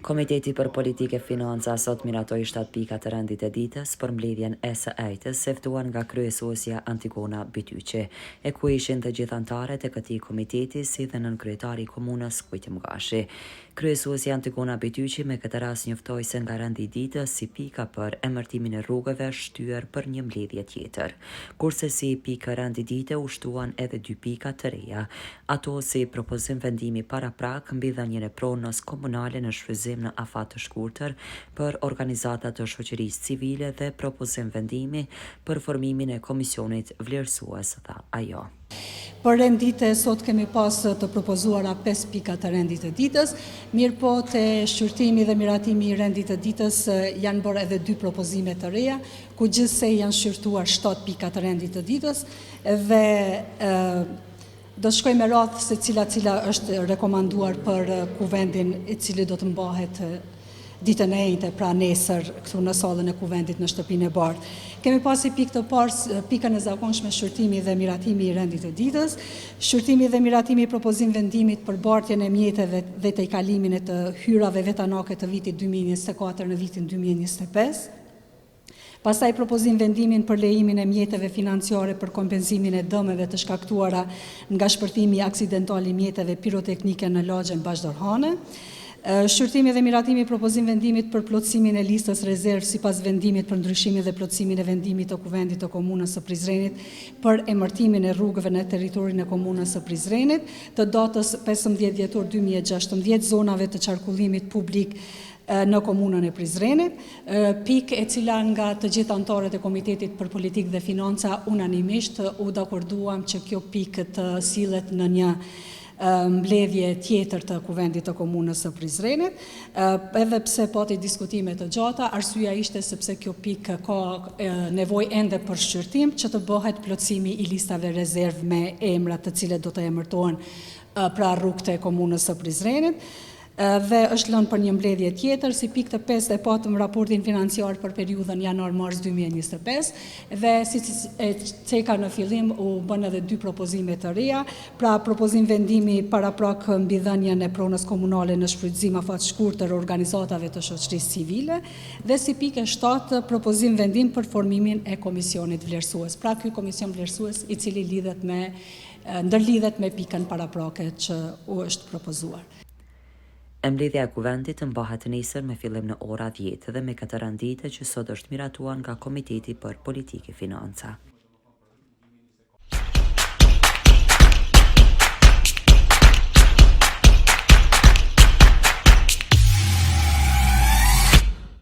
Komiteti për Politikë e Financa sot miratoi 7 pika të rendit të ditës për mbledhjen e së ejtës se ftuar nga kryesuesja Antigona Bityqi, e ku ishin të gjithë anëtarët e këtij komiteti si dhe nënkryetari i komunës Kujt Mgashi. Kryesuesja Antigona Bityqi me këtë rast njoftoi se nga rendi i ditës si pika për emërtimin e rrugëve shtyr për një mbledhje tjetër, kurse si pikë rendi dite u shtuan edhe 2 pika të reja, ato si propozim vendimi paraprak mbi dhënien e pronës komunale në shfrytëzim në afat të shkurtër për organizata të shoqërisë civile dhe propozim vendimi për formimin e komisionit vlerësues, tha ajo. Për rendite sot kemi pas të propozuara 5 pika të rendit të ditës, mirë po të shqyrtimi dhe miratimi i rendit të ditës janë bërë edhe 2 propozime të reja, ku gjithsej janë shqyrtuar 7 pika të rendit të ditës dhe do shkoj me radhë se cila është rekomanduar për kuvendin i cili do të mbahet ditën e njëjtë, pra nesër këtu në sallën e kuvendit në shtëpinë e bardhë. Kemi pasi pikë të parë, pikën e zakonshme shqyrtimi dhe miratimi i rendit të ditës, shqyrtimi dhe miratimi i propozim vendimit për bartjen e mjeteve dhe të kalimin e të hyrave vetanake të vitit 2024 në vitin 2025. Pastaj propozim vendimin për lejimin e mjeteve financiare për kompensimin e dëmeve të shkaktuara nga shpërthimi aksidental i mjeteve piroteknike në lagjen Bashdorhane. Shqyrtimi dhe miratimi i propozim vendimit për plotësimin e listës rezervë sipas vendimit për ndryshimin dhe plotësimin e vendimit të kuvendit të komunës së Prizrenit për emërtimin e rrugëve në territorin e komunës së Prizrenit të datës 15 dhjetor 2016 zonave të qarkullimit publik në komunën e Prizrenit, pikë e cila nga të gjithë anëtarët e Komitetit për Politikë dhe Financa unanimisht u dakorduam që kjo pikë të sillet në një mbledhje tjetër të kuvendit të komunës së Prizrenit, edhe pse pati diskutime të gjata, arsyeja ishte sepse kjo pikë ka nevojë ende për shqyrtim që të bëhet plotësimi i listave rezervë me emrat të cilët do të emërtohen pra rrugët e komunës së Prizrenit. Dhe është lënë për një mbledhje tjetër, si pikë të 5 e patëm raportin financiar për periudhën janar-mars 2025 dhe si e ceka në fillim u bën edhe 2 propozime të reja, pra propozim vendimi paraprak mbi dhënien e pronës komunale në shfrytëzim afat shkurtër organizatave të shoqërisë civile dhe si pikë 7 propozim vendim për formimin e komisionit vlerësues. Pra ky komision vlerësues i cili ndërlidhet me pikën paraprake që u është propozuar. Mbledhja e kuvendit mbahet nesër me fillim në ora 10 dhe me këtë rendite që sot është miratuar nga Komiteti për Politikë e Financa.